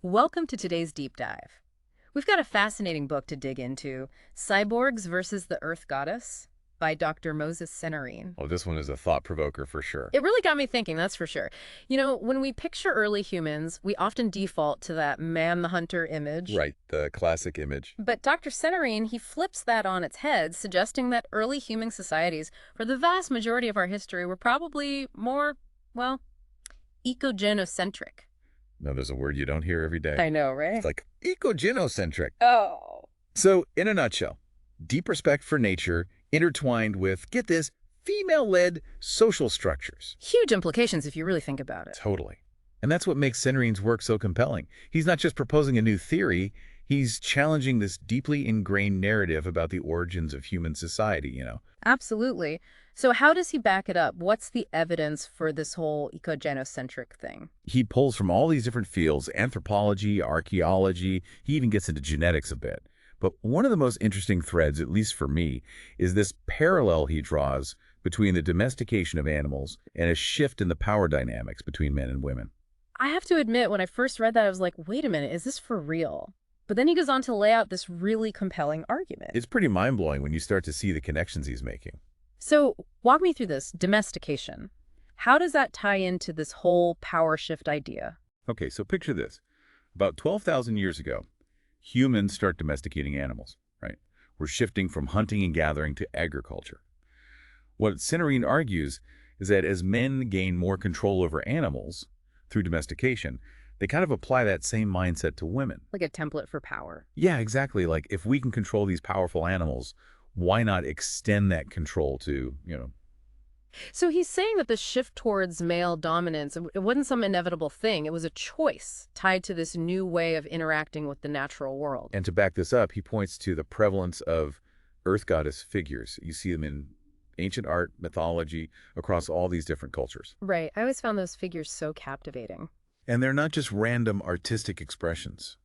Welcome to today's deep dive. We've got a fascinating book to dig into, Cyborgs versus the Earth Goddess by Dr. Moses Seenarine. Oh, this one is a thought provoker for sure. It really got me thinking, that's for sure. When we picture early humans, we often default to that man the hunter image. Right, the classic image. But Dr. Seenarine, he flips that on its head, suggesting that early human societies, for the vast majority of our history, were probably more, well, ecogenocentric. Now, there's a word you don't hear every day. I know, right? It's like ecogenocentric. Oh. So, in a nutshell, deep respect for nature intertwined with, get this, female-led social structures. Huge implications if you really think about it. Totally. And that's what makes Seenarine's work so compelling. He's not just proposing a new theory, he's challenging this deeply ingrained narrative about the origins of human society. Absolutely. So how does he back it up? What's the evidence for this whole ecogenocentric thing? He pulls from all these different fields, anthropology, archaeology, he even gets into genetics a bit. But one of the most interesting threads, at least for me, is this parallel he draws between the domestication of animals and a shift in the power dynamics between men and women. I have to admit, when I first read that, I was like, wait a minute, is this for real? But then he goes on to lay out this really compelling argument. It's pretty mind-blowing when you start to see the connections he's making. So walk me through this, domestication. How does that tie into this whole power shift idea? Okay, so picture this. About 12,000 years ago, humans start domesticating animals, right? We're shifting from hunting and gathering to agriculture. What Seenarine argues is that as men gain more control over animals through domestication, they kind of apply that same mindset to women. Like a template for power. Yeah, exactly. Like, if we can control these powerful animals, why not extend that control to. So he's saying that the shift towards male dominance, it wasn't some inevitable thing. It was a choice tied to this new way of interacting with the natural world. And to back this up, he points to the prevalence of earth goddess figures. You see them in ancient art, mythology, across all these different cultures. Right. I always found those figures so captivating. And they're not just random artistic expressions.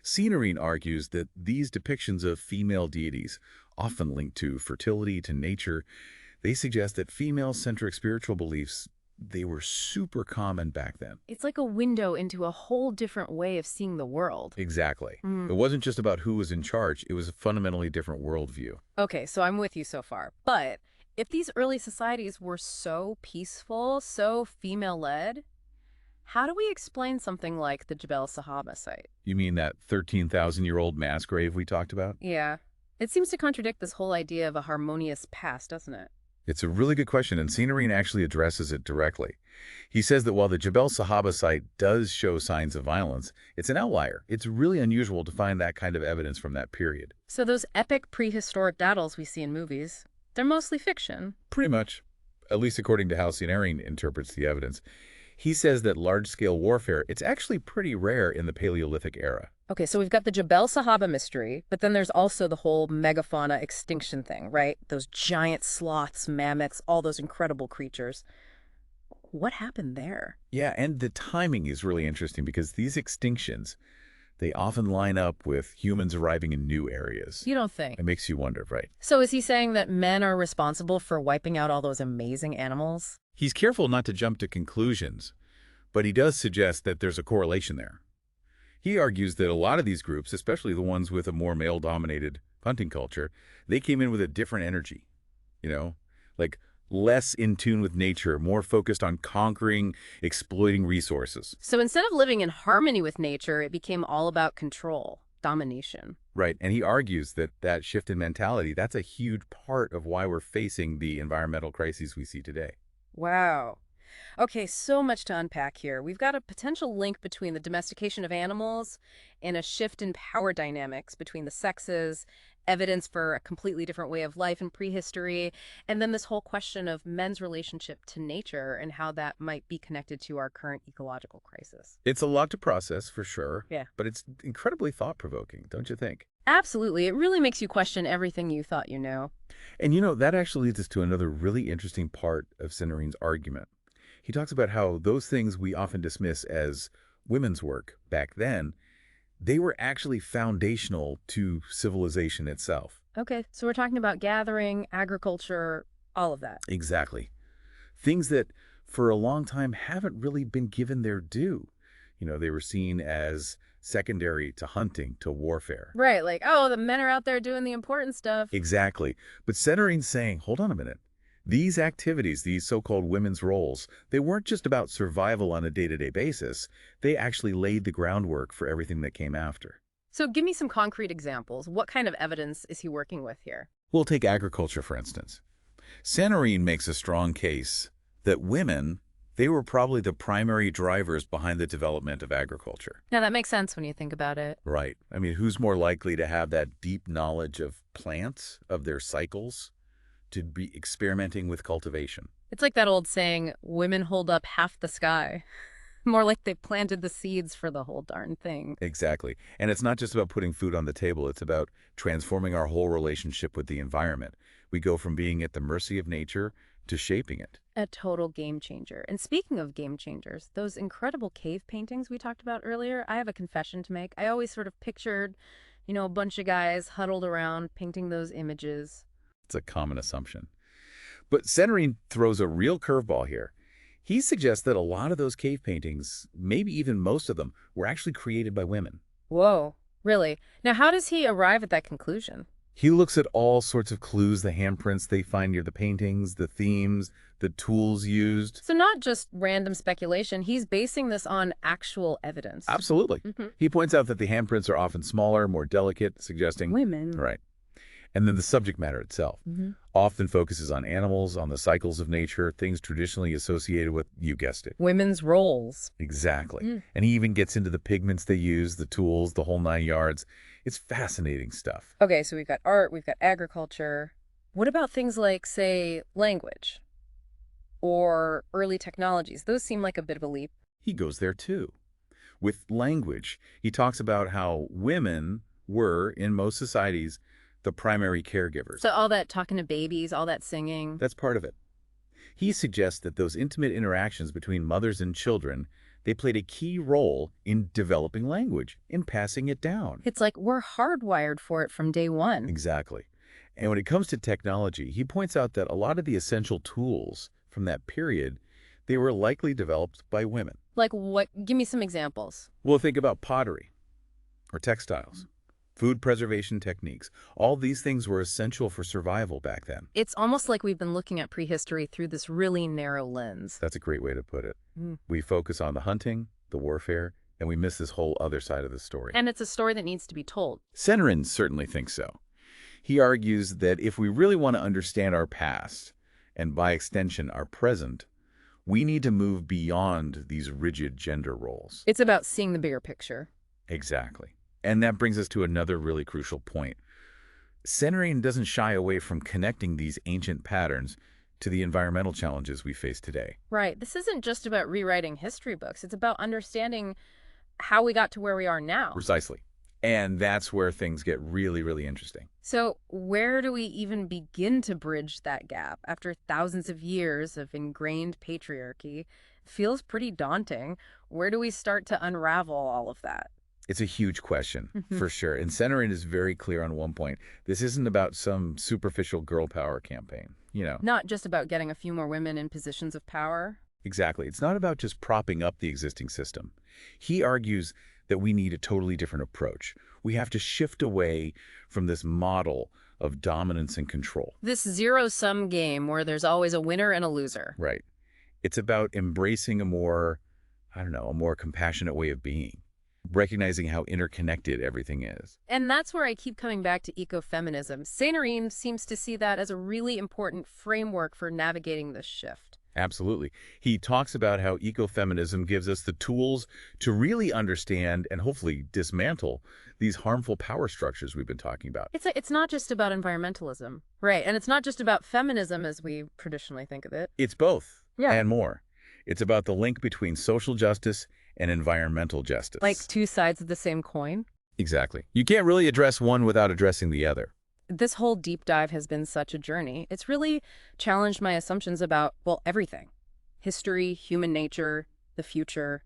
Seenarine argues that these depictions of female deities, often linked to fertility, to nature, they suggest that female-centric spiritual beliefs, they were super common back then. It's like a window into a whole different way of seeing the world. Exactly. It wasn't just about who was in charge, it was a fundamentally different worldview. Okay, so I'm with you so far. But if these early societies were so peaceful, so female-led, how do we explain something like the Jebel Sahaba site? You mean that 13,000-year-old mass grave we talked about? Yeah. It seems to contradict this whole idea of a harmonious past, doesn't it? It's a really good question, and Seenarine actually addresses it directly. He says that while the Jebel Sahaba site does show signs of violence, it's an outlier. It's really unusual to find that kind of evidence from that period. So those epic prehistoric battles we see in movies, they're mostly fiction. Pretty much, at least according to how Seenarine interprets the evidence. He says that large-scale warfare, it's actually pretty rare in the Paleolithic era. Okay, so we've got the Jebel Sahaba mystery, but then there's also the whole megafauna extinction thing, right? Those giant sloths, mammoths, all those incredible creatures. What happened there? Yeah, and the timing is really interesting because these extinctions, they often line up with humans arriving in new areas. You don't think? It makes you wonder, right? So is he saying that men are responsible for wiping out all those amazing animals? He's careful not to jump to conclusions, but he does suggest that there's a correlation there. He argues that a lot of these groups, especially the ones with a more male-dominated hunting culture, they came in with a different energy, like less in tune with nature, more focused on conquering, exploiting resources. So instead of living in harmony with nature, it became all about control, domination. Right, and he argues that that shift in mentality, that's a huge part of why we're facing the environmental crises we see today. Wow. Okay, so much to unpack here. We've got a potential link between the domestication of animals and a shift in power dynamics between the sexes, evidence for a completely different way of life in prehistory, and then this whole question of men's relationship to nature and how that might be connected to our current ecological crisis. It's a lot to process, for sure. Yeah. But it's incredibly thought-provoking, don't you think? Absolutely. It really makes you question everything you thought you know. And that actually leads us to another really interesting part of Seenarine's argument. He talks about how those things we often dismiss as women's work back then, they were actually foundational to civilization itself. Okay, so we're talking about gathering, agriculture, all of that. Exactly. Things that for a long time haven't really been given their due. They were seen as secondary to hunting to warfare. Right, like, oh, the men are out there doing the important stuff. Exactly. But centering's saying, hold on a minute. These activities, these so-called women's roles, they weren't just about survival on a day-to-day basis. They actually laid the groundwork for everything that came after. So give me some concrete examples. What kind of evidence is he working with here? We'll take agriculture, for instance. Seenarine makes a strong case that women, they were probably the primary drivers behind the development of agriculture. Now, that makes sense when you think about it. Right. I mean, who's more likely to have that deep knowledge of plants, of their cycles, to be experimenting with cultivation? It's like that old saying, women hold up half the sky. More like they planted the seeds for the whole darn thing. Exactly. And it's not just about putting food on the table. It's about transforming our whole relationship with the environment. We go from being at the mercy of nature to shaping it. A total game changer. And speaking of game changers, those incredible cave paintings we talked about earlier, I have a confession to make. I always sort of pictured, a bunch of guys huddled around painting those images. It's a common assumption. But Seenarine throws a real curveball here. He suggests that a lot of those cave paintings, maybe even most of them, were actually created by women. Whoa, really? Now, how does he arrive at that conclusion? He looks at all sorts of clues, the handprints they find near the paintings, the themes, the tools used. So not just random speculation, he's basing this on actual evidence. Absolutely. He points out that the handprints are often smaller, more delicate, suggesting... Women. Right. And then the subject matter itself often focuses on animals, on the cycles of nature, things traditionally associated with, you guessed it, Women's roles. exactly. And he even gets into the pigments they use, the tools, the whole 9 yards. It's fascinating stuff. Okay, so we've got art, we've got agriculture. What about things like, say, language or early technologies? Those seem like a bit of a leap. He goes there too. With language, he talks about how women were, in most societies, the primary caregivers. So all that talking to babies, all that singing. That's part of it. He suggests that those intimate interactions between mothers and children, they played a key role in developing language, in passing it down. It's like we're hardwired for it from day one. Exactly. And when it comes to technology, he points out that a lot of the essential tools from that period, they were likely developed by women. Like what? Give me some examples. Well, think about pottery or textiles. Food preservation techniques. All these things were essential for survival back then. It's almost like we've been looking at prehistory through this really narrow lens. That's a great way to put it. We focus on the hunting, the warfare, and we miss this whole other side of the story. And it's a story that needs to be told. Seenarine certainly thinks so. He argues that if we really want to understand our past, and by extension our present, we need to move beyond these rigid gender roles. It's about seeing the bigger picture. Exactly. And that brings us to another really crucial point. Seenarine doesn't shy away from connecting these ancient patterns to the environmental challenges we face today. Right. This isn't just about rewriting history books. It's about understanding how we got to where we are now. Precisely. And that's where things get really, really interesting. So where do we even begin to bridge that gap after thousands of years of ingrained patriarchy? Feels pretty daunting. Where do we start to unravel all of that? It's a huge question, for sure. And Seenarine is very clear on one point. This isn't about some superficial girl power campaign, Not just about getting a few more women in positions of power. Exactly. It's not about just propping up the existing system. He argues that we need a totally different approach. We have to shift away from this model of dominance and control. This zero-sum game where there's always a winner and a loser. Right. It's about embracing a more compassionate way of being, recognizing how interconnected everything is. And that's where I keep coming back to ecofeminism. Seenarine seems to see that as a really important framework for navigating this shift. Absolutely. He talks about how ecofeminism gives us the tools to really understand and hopefully dismantle these harmful power structures we've been talking about. It's not just about environmentalism, right? And it's not just about feminism as we traditionally think of it. It's both and Yeah. more. It's about the link between social justice and environmental justice. Like two sides of the same coin. Exactly. You can't really address one without addressing the other. This whole deep dive has been such a journey. It's really challenged my assumptions about, well, everything. History, human nature, the future.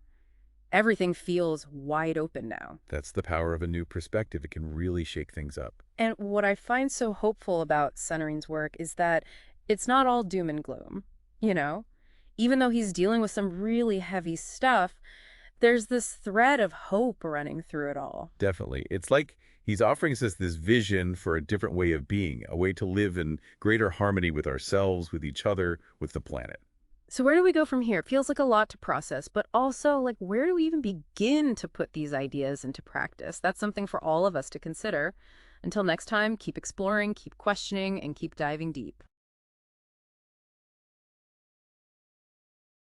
Everything feels wide open now. That's the power of a new perspective. It can really shake things up. And what I find so hopeful about Seenarine's work is that it's not all doom and gloom, Even though he's dealing with some really heavy stuff, There's this thread of hope running through it all. Definitely. It's like he's offering us this vision for a different way of being, a way to live in greater harmony with ourselves, with each other, with the planet. So where do we go from here? It feels like a lot to process, but also like where do we even begin to put these ideas into practice? That's something for all of us to consider. Until next time, keep exploring, keep questioning, and keep diving deep.